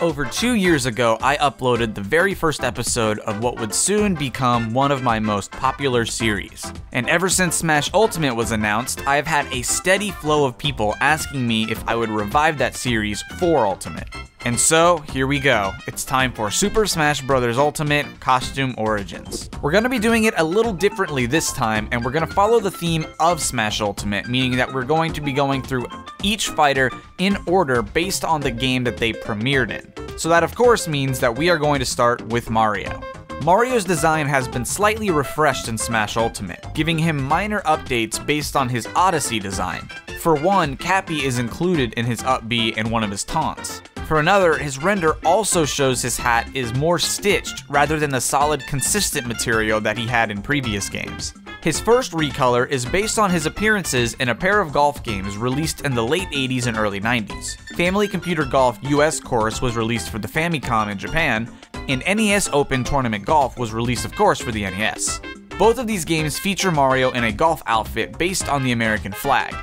Over 2 years ago, I uploaded the very first episode of what would soon become one of my most popular series. And ever since Smash Ultimate was announced, I have had a steady flow of people asking me if I would revive that series for Ultimate. And so, here we go. It's time for Super Smash Bros. Ultimate Costume Origins. We're going to be doing it a little differently this time, and we're going to follow the theme of Smash Ultimate, meaning that we're going to be going through each fighter in order based on the game that they premiered in. So that of course means that we are going to start with Mario. Mario's design has been slightly refreshed in Smash Ultimate, giving him minor updates based on his Odyssey design. For one, Cappy is included in his up B and one of his taunts. For another, his render also shows his hat is more stitched rather than the solid, consistent material that he had in previous games. His first recolor is based on his appearances in a pair of golf games released in the late 80s and early 90s. Family Computer Golf US course was released for the Famicom in Japan, and NES Open Tournament Golf was released of course for the NES. Both of these games feature Mario in a golf outfit based on the American flag.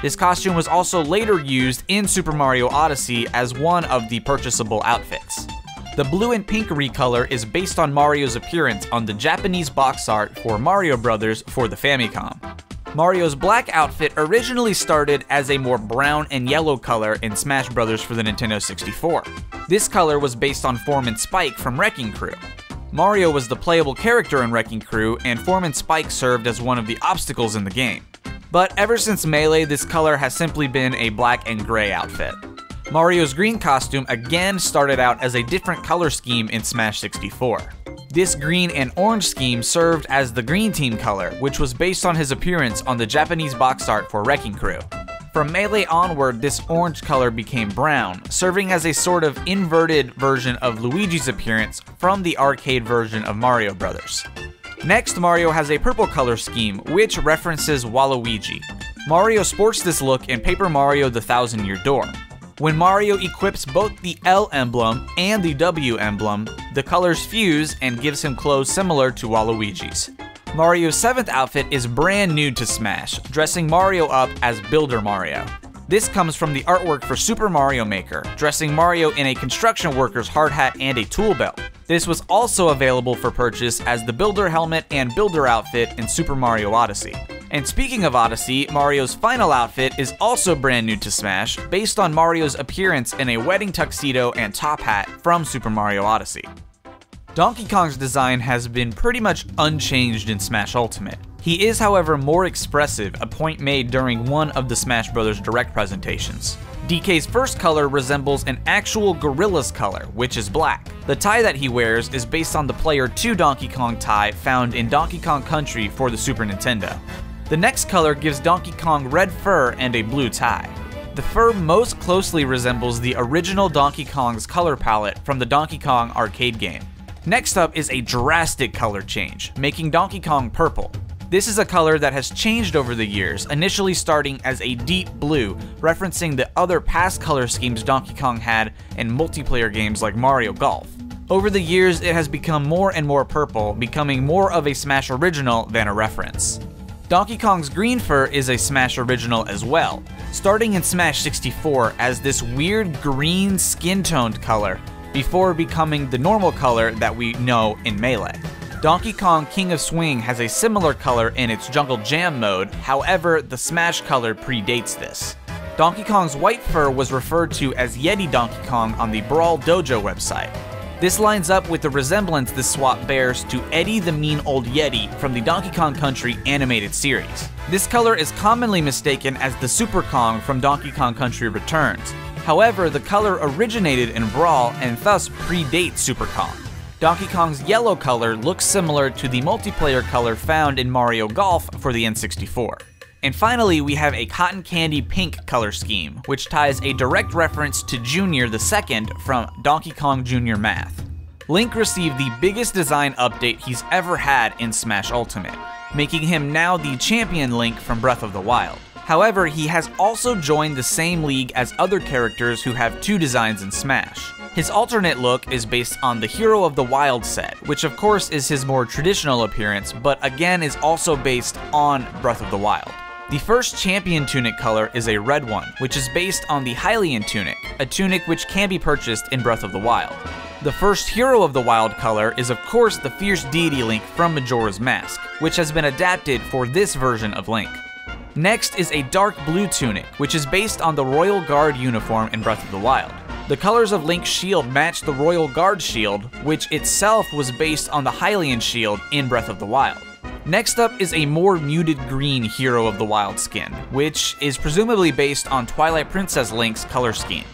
This costume was also later used in Super Mario Odyssey as one of the purchasable outfits. The blue and pink recolor is based on Mario's appearance on the Japanese box art for Mario Bros. For the Famicom. Mario's black outfit originally started as a more brown and yellow color in Smash Bros. For the Nintendo 64. This color was based on Foreman Spike from Wrecking Crew. Mario was the playable character in Wrecking Crew, and Foreman Spike served as one of the obstacles in the game. But ever since Melee, this color has simply been a black and gray outfit. Mario's green costume again started out as a different color scheme in Smash 64. This green and orange scheme served as the green team color, which was based on his appearance on the Japanese box art for Wrecking Crew. From Melee onward, this orange color became brown, serving as a sort of inverted version of Luigi's appearance from the arcade version of Mario Bros. Next, Mario has a purple color scheme, which references Waluigi. Mario sports this look in Paper Mario: The Thousand Year Door. When Mario equips both the L emblem and the W emblem, the colors fuse and gives him clothes similar to Waluigi's. Mario's 7th outfit is brand new to Smash, dressing Mario up as Builder Mario. This comes from the artwork for Super Mario Maker, dressing Mario in a construction worker's hard hat and a tool belt. This was also available for purchase as the Builder helmet and Builder outfit in Super Mario Odyssey. And speaking of Odyssey, Mario's final outfit is also brand new to Smash, based on Mario's appearance in a wedding tuxedo and top hat from Super Mario Odyssey. Donkey Kong's design has been pretty much unchanged in Smash Ultimate. He is, however, more expressive, a point made during one of the Smash Bros. Direct presentations. DK's first color resembles an actual gorilla's color, which is black. The tie that he wears is based on the Player 2 Donkey Kong tie found in Donkey Kong Country for the Super Nintendo. The next color gives Donkey Kong red fur and a blue tie. The fur most closely resembles the original Donkey Kong's color palette from the Donkey Kong arcade game. Next up is a drastic color change, making Donkey Kong purple. This is a color that has changed over the years, initially starting as a deep blue, referencing the other past color schemes Donkey Kong had in multiplayer games like Mario Golf. Over the years, it has become more and more purple, becoming more of a Smash original than a reference. Donkey Kong's green fur is a Smash original as well, starting in Smash 64 as this weird green skin-toned color, before becoming the normal color that we know in Melee. Donkey Kong King of Swing has a similar color in its Jungle Jam mode, however, the Smash color predates this. Donkey Kong's white fur was referred to as Yeti Donkey Kong on the Brawl Dojo website. This lines up with the resemblance this swap bears to Eddie the Mean Old Yeti from the Donkey Kong Country animated series. This color is commonly mistaken as the Super Kong from Donkey Kong Country Returns. However, the color originated in Brawl and thus predates Super Kong. Donkey Kong's yellow color looks similar to the multiplayer color found in Mario Golf for the N64. And finally, we have a cotton candy pink color scheme, which ties a direct reference to Junior II from Donkey Kong Jr. Math. Link received the biggest design update he's ever had in Smash Ultimate, making him now the champion Link from Breath of the Wild. However, he has also joined the same league as other characters who have 2 designs in Smash. His alternate look is based on the Hero of the Wild set, which of course is his more traditional appearance, but again is also based on Breath of the Wild. The first champion tunic color is a red one, which is based on the Hylian tunic, a tunic which can be purchased in Breath of the Wild. The first Hero of the Wild color is of course the fierce deity Link from Majora's Mask, which has been adapted for this version of Link. Next is a dark blue tunic, which is based on the Royal Guard uniform in Breath of the Wild. The colors of Link's shield match the Royal Guard shield, which itself was based on the Hylian shield in Breath of the Wild. Next up is a more muted green Hero of the Wild skin, which is presumably based on Twilight Princess Link's color scheme.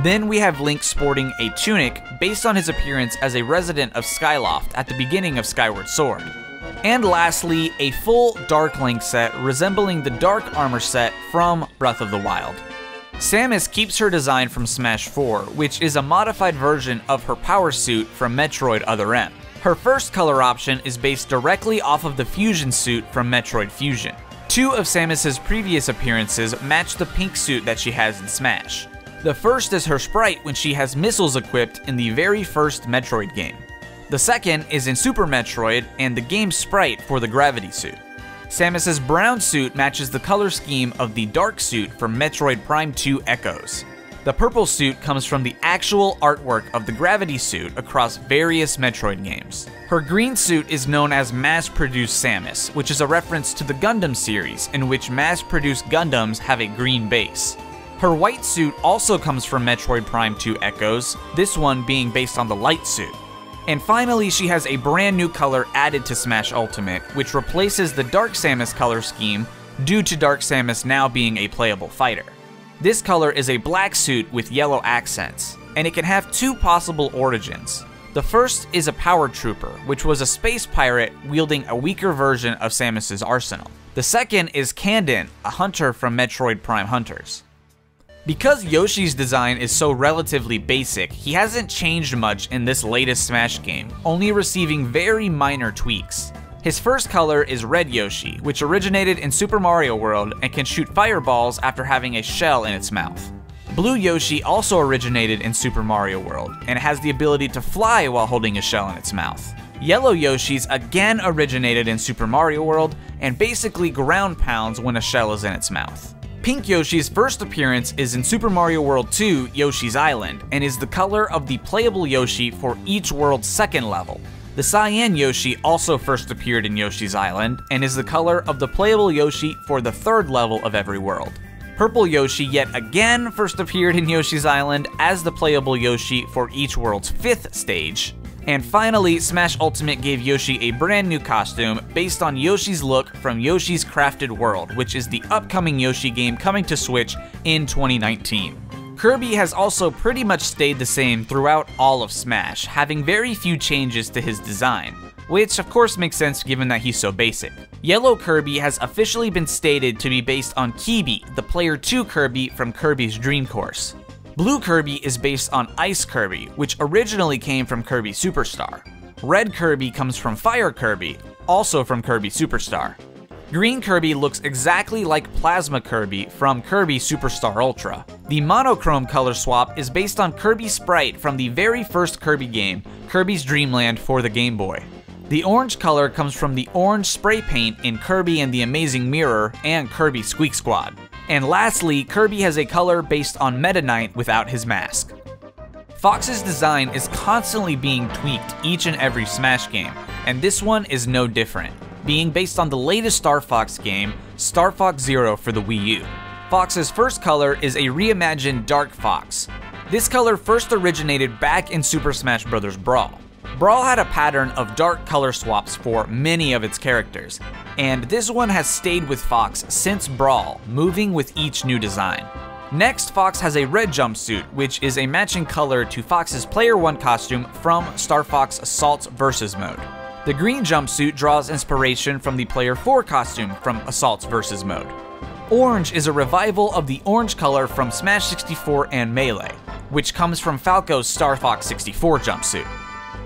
Then we have Link sporting a tunic based on his appearance as a resident of Skyloft at the beginning of Skyward Sword. And lastly, a full Dark Link set resembling the Dark Armor set from Breath of the Wild. Samus keeps her design from Smash 4, which is a modified version of her power suit from Metroid Other M. Her first color option is based directly off of the Fusion suit from Metroid Fusion. Two of Samus's previous appearances match the pink suit that she has in Smash. The first is her sprite when she has missiles equipped in the very first Metroid game. The second is in Super Metroid and the game's sprite for the gravity suit. Samus's brown suit matches the color scheme of the dark suit from Metroid Prime 2 Echoes. The purple suit comes from the actual artwork of the gravity suit across various Metroid games. Her green suit is known as Mass-Produced Samus, which is a reference to the Gundam series, in which mass-produced Gundams have a green base. Her white suit also comes from Metroid Prime 2 Echoes, this one being based on the light suit. And finally, she has a brand new color added to Smash Ultimate, which replaces the Dark Samus color scheme due to Dark Samus now being a playable fighter. This color is a black suit with yellow accents, and it can have two possible origins. The first is a Power Trooper, which was a space pirate wielding a weaker version of Samus's arsenal. The second is Kandin, a hunter from Metroid Prime Hunters. Because Yoshi's design is so relatively basic, he hasn't changed much in this latest Smash game, only receiving very minor tweaks. His first color is Red Yoshi, which originated in Super Mario World and can shoot fireballs after having a shell in its mouth. Blue Yoshi also originated in Super Mario World, and has the ability to fly while holding a shell in its mouth. Yellow Yoshi's again originated in Super Mario World, and basically ground pounds when a shell is in its mouth. Pink Yoshi's first appearance is in Super Mario World 2 Yoshi's Island, and is the color of the playable Yoshi for each world's second level. The Cyan Yoshi also first appeared in Yoshi's Island, and is the color of the playable Yoshi for the third level of every world. Purple Yoshi yet again first appeared in Yoshi's Island as the playable Yoshi for each world's fifth stage. And finally, Smash Ultimate gave Yoshi a brand new costume based on Yoshi's look from Yoshi's Crafted World, which is the upcoming Yoshi game coming to Switch in 2019. Kirby has also pretty much stayed the same throughout all of Smash, having very few changes to his design, which of course makes sense given that he's so basic. Yellow Kirby has officially been stated to be based on Kirby, the Player 2 Kirby from Kirby's Dream Course. Blue Kirby is based on Ice Kirby, which originally came from Kirby Superstar. Red Kirby comes from Fire Kirby, also from Kirby Superstar. Green Kirby looks exactly like Plasma Kirby from Kirby Superstar Ultra. The monochrome color swap is based on Kirby's sprite from the very first Kirby game, Kirby's Dream Land for the Game Boy. The orange color comes from the orange spray paint in Kirby and the Amazing Mirror and Kirby Squeak Squad. And lastly, Kirby has a color based on Meta Knight without his mask. Fox's design is constantly being tweaked each and every Smash game, and this one is no different, being based on the latest Star Fox game, Star Fox Zero for the Wii U. Fox's first color is a reimagined Dark Fox. This color first originated back in Super Smash Bros. Brawl. Brawl had a pattern of dark color swaps for many of its characters, and this one has stayed with Fox since Brawl, moving with each new design. Next, Fox has a red jumpsuit, which is a matching color to Fox's Player 1 costume from Star Fox Assault's Versus mode. The green jumpsuit draws inspiration from the Player 4 costume from Assault's Versus mode. Orange is a revival of the orange color from Smash 64 and Melee, which comes from Falco's Star Fox 64 jumpsuit.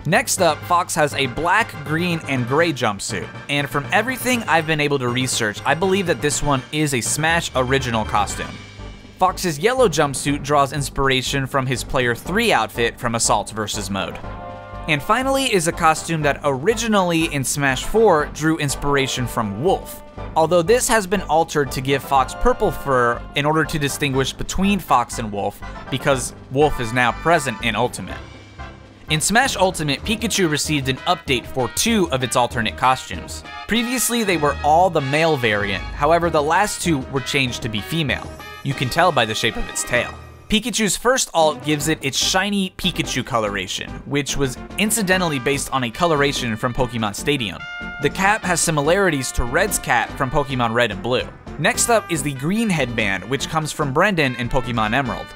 Next up, Fox has a black, green, and gray jumpsuit, and from everything I've been able to research, I believe that this one is a Smash original costume. Fox's yellow jumpsuit draws inspiration from his Player 3 outfit from Assault's Versus mode. And finally is a costume that originally in Smash 4 drew inspiration from Wolf, although this has been altered to give Fox purple fur in order to distinguish between Fox and Wolf, because Wolf is now present in Ultimate. In Smash Ultimate, Pikachu received an update for 2 of its alternate costumes. Previously they were all the male variant, however the last 2 were changed to be female. You can tell by the shape of its tail. Pikachu's first alt gives it its shiny Pikachu coloration, which was incidentally based on a coloration from Pokemon Stadium. The cap has similarities to Red's cap from Pokemon Red and Blue. Next up is the green headband, which comes from Brendan in Pokemon Emerald.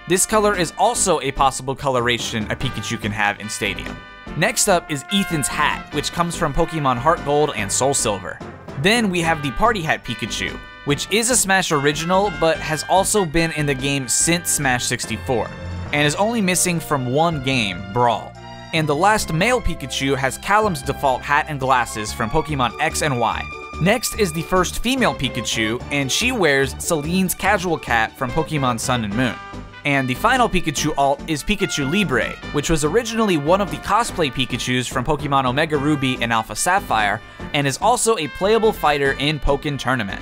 This color is also a possible coloration a Pikachu can have in Stadium. Next up is Ethan's hat, which comes from Pokemon Heart Gold and Soul Silver. Then we have the Party Hat Pikachu, which is a Smash original, but has also been in the game since Smash 64, and is only missing from one game, Brawl. And the last male Pikachu has Callum's default hat and glasses from Pokemon X and Y. Next is the first female Pikachu, and she wears Celine's casual cap from Pokemon Sun and Moon. And the final Pikachu alt is Pikachu Libre, which was originally one of the cosplay Pikachus from Pokemon Omega Ruby and Alpha Sapphire, and is also a playable fighter in Pokken Tournament.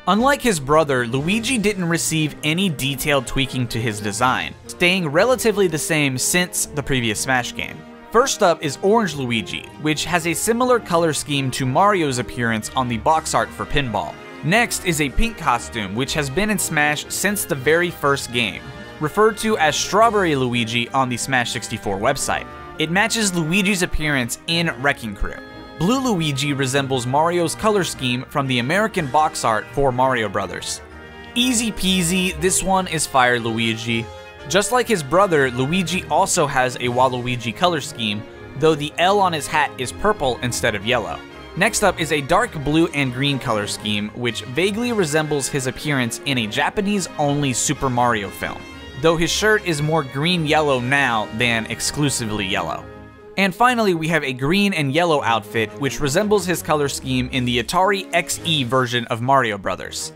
Unlike his brother, Luigi didn't receive any detailed tweaking to his design, staying relatively the same since the previous Smash game. First up is Orange Luigi, which has a similar color scheme to Mario's appearance on the box art for Pinball. Next is a pink costume, which has been in Smash since the very first game, referred to as Strawberry Luigi on the Smash 64 website. It matches Luigi's appearance in Wrecking Crew. Blue Luigi resembles Mario's color scheme from the American box art for Mario Bros. Easy peasy, this one is Fire Luigi. Just like his brother, Luigi also has a Waluigi color scheme, though the L on his hat is purple instead of yellow. Next up is a dark blue and green color scheme, which vaguely resembles his appearance in a Japanese-only Super Mario film, though his shirt is more green-yellow now than exclusively yellow. And finally, we have a green and yellow outfit, which resembles his color scheme in the Atari XE version of Mario Bros.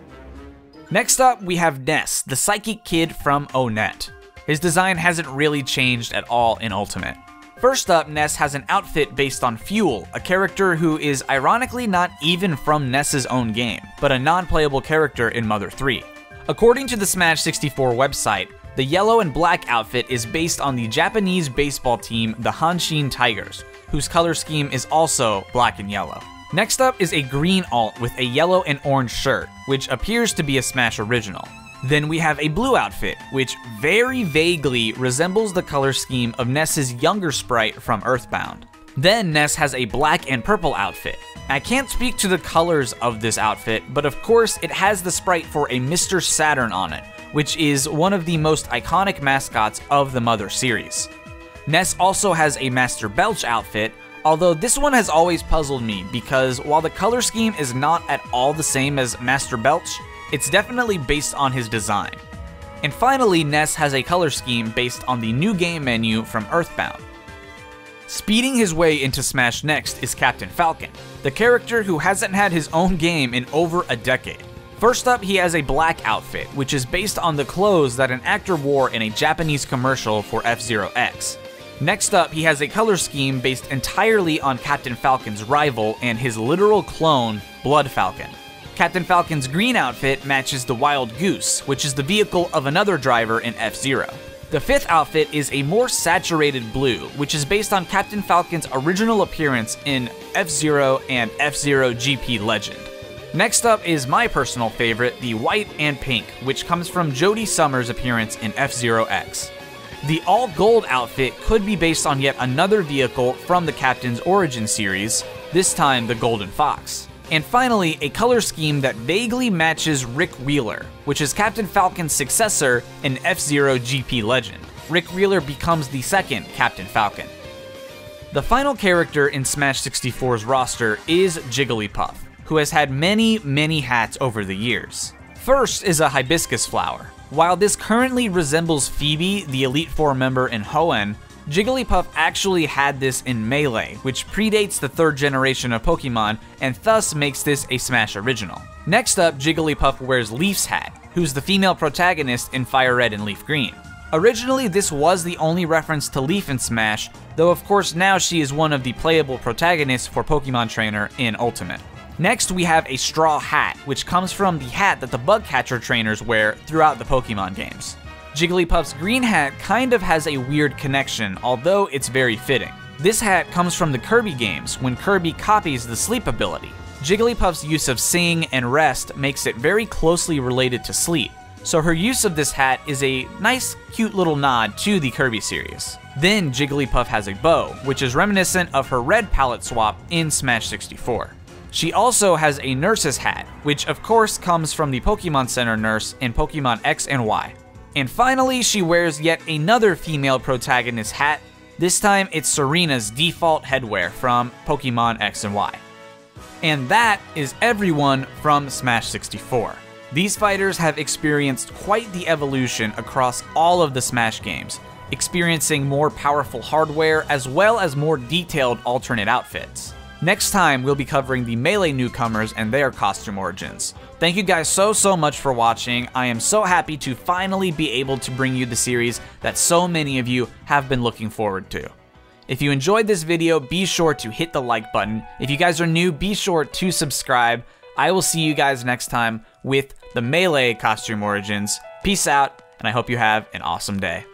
Next up, we have Ness, the psychic kid from O-Net. His design hasn't really changed at all in Ultimate. First up, Ness has an outfit based on Fuel, a character who is ironically not even from Ness's own game, but a non-playable character in Mother 3. According to the Smash 64 website, the yellow and black outfit is based on the Japanese baseball team, the Hanshin Tigers, whose color scheme is also black and yellow. Next up is a green alt with a yellow and orange shirt, which appears to be a Smash original. Then we have a blue outfit, which very vaguely resembles the color scheme of Ness's younger sprite from Earthbound. Then Ness has a black and purple outfit. I can't speak to the colors of this outfit, but of course it has the sprite for a Mr. Saturn on it, which is one of the most iconic mascots of the Mother series. Ness also has a Master Belch outfit, although this one has always puzzled me because while the color scheme is not at all the same as Master Belch, it's definitely based on his design. And finally, Ness has a color scheme based on the new game menu from Earthbound. Speeding his way into Smash next is Captain Falcon, the character who hasn't had his own game in over a decade. First up, he has a black outfit, which is based on the clothes that an actor wore in a Japanese commercial for F-Zero X. Next up, he has a color scheme based entirely on Captain Falcon's rival and his literal clone, Blood Falcon. Captain Falcon's green outfit matches the Wild Goose, which is the vehicle of another driver in F-Zero. The fifth outfit is a more saturated blue, which is based on Captain Falcon's original appearance in F-Zero and F-Zero GP Legend. Next up is my personal favorite, the white and pink, which comes from Jodie Summer's appearance in F-Zero X. The all-gold outfit could be based on yet another vehicle from the Captain's Origin series, this time the Golden Fox. And finally, a color scheme that vaguely matches Rick Wheeler, which is Captain Falcon's successor in F-Zero GP Legend. Rick Wheeler becomes the second Captain Falcon. The final character in Smash 64's roster is Jigglypuff, who has had many hats over the years. First is a hibiscus flower. While this currently resembles Phoebe, the Elite Four member in Hoenn, Jigglypuff actually had this in Melee, which predates the third generation of Pokemon and thus makes this a Smash original. Next up, Jigglypuff wears Leaf's hat, who's the female protagonist in Fire Red and Leaf Green. Originally, this was the only reference to Leaf in Smash, though of course now she is one of the playable protagonists for Pokemon Trainer in Ultimate. Next, we have a straw hat, which comes from the hat that the bug catcher trainers wear throughout the Pokemon games. Jigglypuff's green hat kind of has a weird connection, although it's very fitting. This hat comes from the Kirby games, when Kirby copies the sleep ability. Jigglypuff's use of sing and rest makes it very closely related to sleep, so her use of this hat is a nice, cute little nod to the Kirby series. Then Jigglypuff has a bow, which is reminiscent of her red palette swap in Smash 64. She also has a nurse's hat, which of course comes from the Pokemon Center nurse in Pokemon X and Y. And finally, she wears yet another female protagonist hat. This time it's Serena's default headwear from Pokemon X and Y. And that is everyone from Smash 64. These fighters have experienced quite the evolution across all of the Smash games, experiencing more powerful hardware as well as more detailed alternate outfits. Next time, we'll be covering the Melee newcomers and their costume origins. Thank you guys so much for watching. I am so happy to finally be able to bring you the series that so many of you have been looking forward to. If you enjoyed this video, be sure to hit the like button. If you guys are new, be sure to subscribe. I will see you guys next time with the Melee costume origins. Peace out, and I hope you have an awesome day.